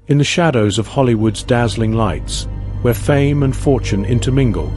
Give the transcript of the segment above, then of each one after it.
In the shadows of Hollywood's dazzling lights, where fame and fortune intermingle,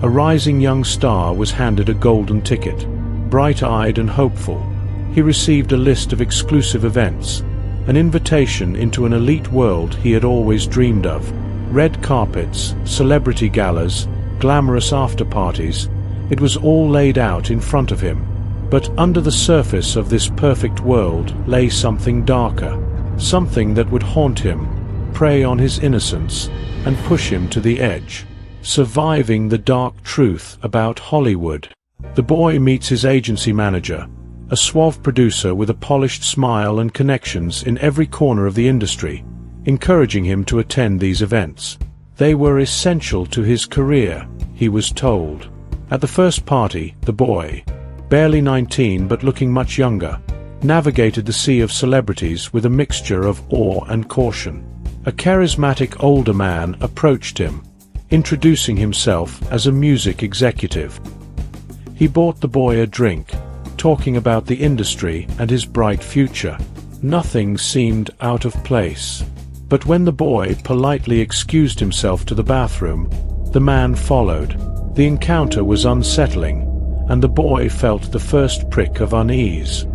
a rising young star was handed a golden ticket. Bright-eyed and hopeful, he received a list of exclusive events, an invitation into an elite world he had always dreamed of. Red carpets, celebrity galas, glamorous after-parties, it was all laid out in front of him. But under the surface of this perfect world lay something darker, something that would haunt him, prey on his innocence, and push him to the edge. Surviving the dark truth about Hollywood. The boy meets his agency manager, a suave producer with a polished smile and connections in every corner of the industry, encouraging him to attend these events. They were essential to his career, he was told. At the first party, the boy, barely 19 but looking much younger, navigated the sea of celebrities with a mixture of awe and caution. A charismatic older man approached him, introducing himself as a music executive. He bought the boy a drink, talking about the industry and his bright future. Nothing seemed out of place. But when the boy politely excused himself to the bathroom, the man followed. The encounter was unsettling, and the boy felt the first prick of unease.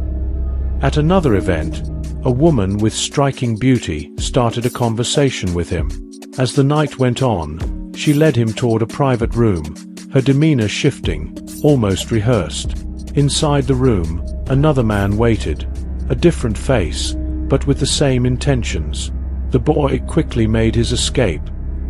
At another event, a woman with striking beauty started a conversation with him. As the night went on, she led him toward a private room, her demeanor shifting, almost rehearsed. Inside the room, another man waited, a different face, but with the same intentions. The boy quickly made his escape,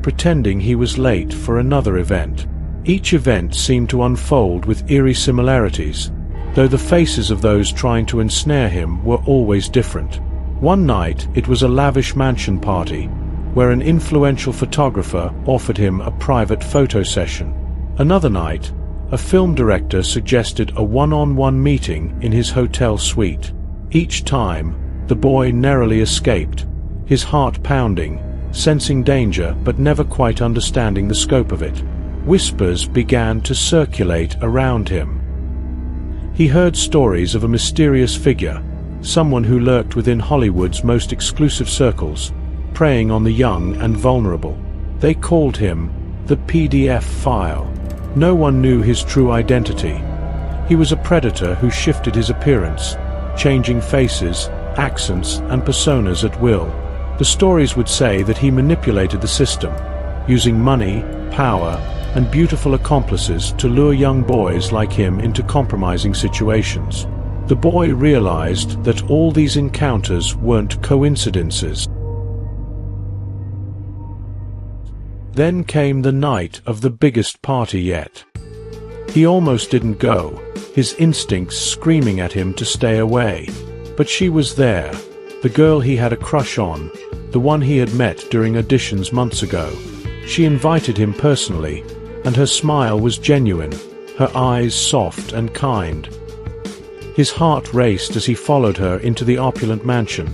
pretending he was late for another event. Each event seemed to unfold with eerie similarities, though the faces of those trying to ensnare him were always different. One night, it was a lavish mansion party, where an influential photographer offered him a private photo session. Another night, a film director suggested a one-on-one meeting in his hotel suite. Each time, the boy narrowly escaped, his heart pounding, sensing danger but never quite understanding the scope of it. Whispers began to circulate around him. He heard stories of a mysterious figure, someone who lurked within Hollywood's most exclusive circles, preying on the young and vulnerable. They called him the PDF file. No one knew his true identity. He was a predator who shifted his appearance, changing faces, accents, and personas at will. The stories would say that he manipulated the system, using money, power, and beautiful accomplices to lure young boys like him into compromising situations. The boy realized that all these encounters weren't coincidences. Then came the night of the biggest party yet. He almost didn't go, his instincts screaming at him to stay away. But she was there, the girl he had a crush on, the one he had met during auditions months ago. She invited him personally, and her smile was genuine, her eyes soft and kind. His heart raced as he followed her into the opulent mansion,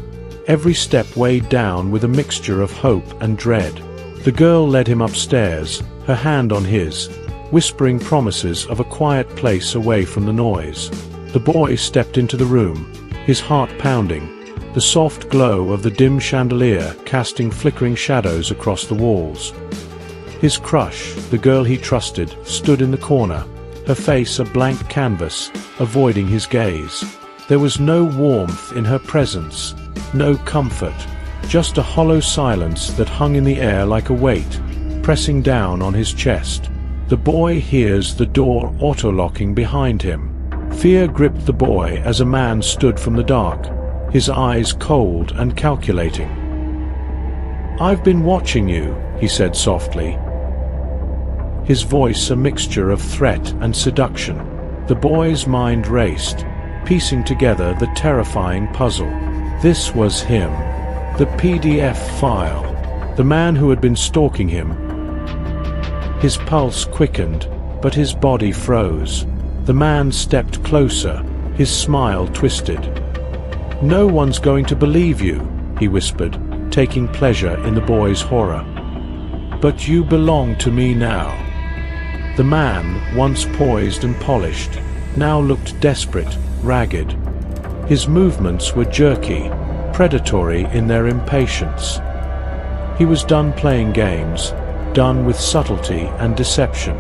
every step weighed down with a mixture of hope and dread. The girl led him upstairs, her hand on his, whispering promises of a quiet place away from the noise. The boy stepped into the room, his heart pounding, the soft glow of the dim chandelier casting flickering shadows across the walls. His crush, the girl he trusted, stood in the corner, her face a blank canvas, avoiding his gaze. There was no warmth in her presence, no comfort, just a hollow silence that hung in the air like a weight, pressing down on his chest. The boy hears the door auto-locking behind him. Fear gripped the boy as a man stood from the dark, his eyes cold and calculating. "I've been watching you," he said softly, his voice a mixture of threat and seduction. The boy's mind raced, piecing together the terrifying puzzle. This was him, the PDF file, the man who had been stalking him. His pulse quickened, but his body froze. The man stepped closer, his smile twisted. "No one's going to believe you," he whispered, taking pleasure in the boy's horror. "But you belong to me now." The man, once poised and polished, now looked desperate, ragged. His movements were jerky, predatory in their impatience. He was done playing games, done with subtlety and deception.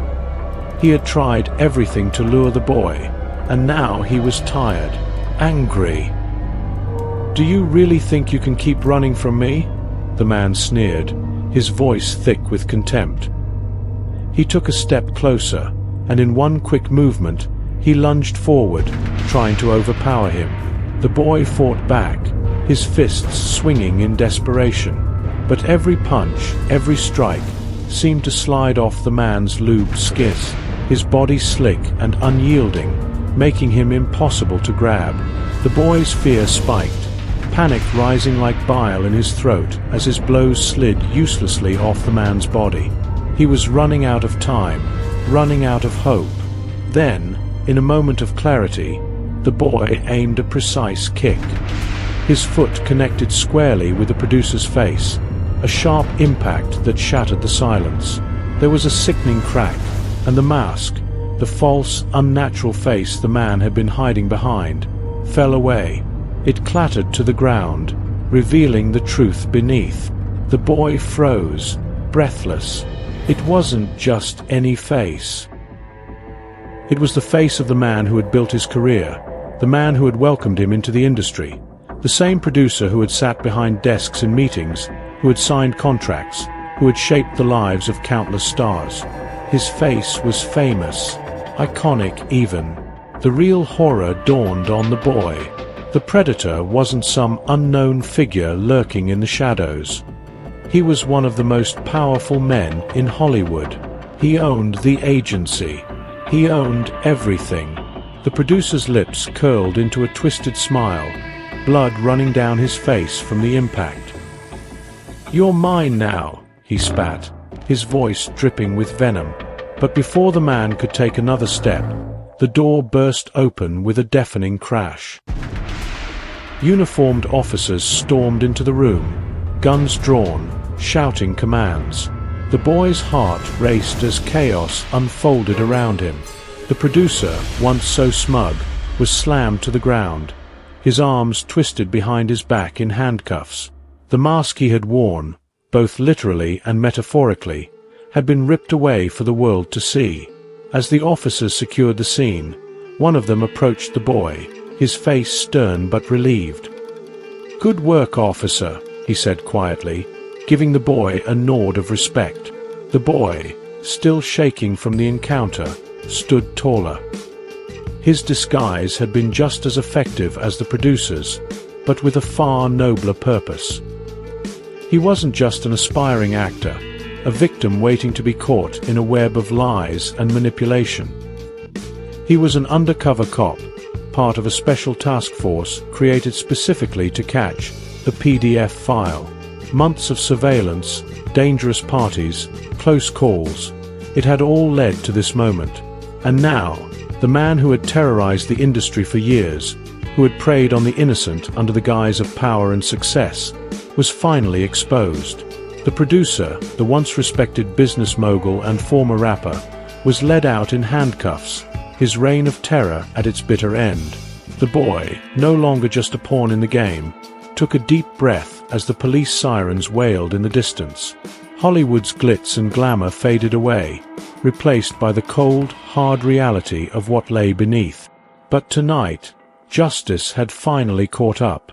He had tried everything to lure the boy, and now he was tired, angry. "Do you really think you can keep running from me?" the man sneered, his voice thick with contempt. He took a step closer, and in one quick movement, he lunged forward, trying to overpower him. The boy fought back, his fists swinging in desperation. But every punch, every strike, seemed to slide off the man's lubed skin, his body slick and unyielding, making him impossible to grab. The boy's fear spiked, panic rising like bile in his throat as his blows slid uselessly off the man's body. He was running out of time, running out of hope. Then, in a moment of clarity, the boy aimed a precise kick. His foot connected squarely with the producer's face, a sharp impact that shattered the silence. There was a sickening crack, and the mask, the false, unnatural face the man had been hiding behind, fell away. It clattered to the ground, revealing the truth beneath. The boy froze, breathless. It wasn't just any face. It was the face of the man who had built his career, the man who had welcomed him into the industry, the same producer who had sat behind desks in meetings, who had signed contracts, who had shaped the lives of countless stars. His face was famous, iconic even. The real horror dawned on the boy. The predator wasn't some unknown figure lurking in the shadows. He was one of the most powerful men in Hollywood. He owned the agency. He owned everything. The producer's lips curled into a twisted smile, blood running down his face from the impact. "You're mine now," he spat, his voice dripping with venom. But before the man could take another step, the door burst open with a deafening crash. Uniformed officers stormed into the room, guns drawn, shouting commands. The boy's heart raced as chaos unfolded around him. The producer, once so smug, was slammed to the ground, his arms twisted behind his back in handcuffs. The mask he had worn, both literally and metaphorically, had been ripped away for the world to see. As the officers secured the scene, one of them approached the boy, his face stern but relieved. "Good work, officer," he said quietly, giving the boy a nod of respect. The boy, still shaking from the encounter, stood taller. His disguise had been just as effective as the producer's, but with a far nobler purpose. He wasn't just an aspiring actor, a victim waiting to be caught in a web of lies and manipulation. He was an undercover cop, part of a special task force created specifically to catch the PDF file. Months of surveillance, dangerous parties, close calls. It had all led to this moment. And now, the man who had terrorized the industry for years, who had preyed on the innocent under the guise of power and success, was finally exposed. The producer, the once respected business mogul and former rapper, was led out in handcuffs, his reign of terror at its bitter end. The boy, no longer just a pawn in the game, took a deep breath as the police sirens wailed in the distance. Hollywood's glitz and glamour faded away, replaced by the cold, hard reality of what lay beneath. But tonight, justice had finally caught up.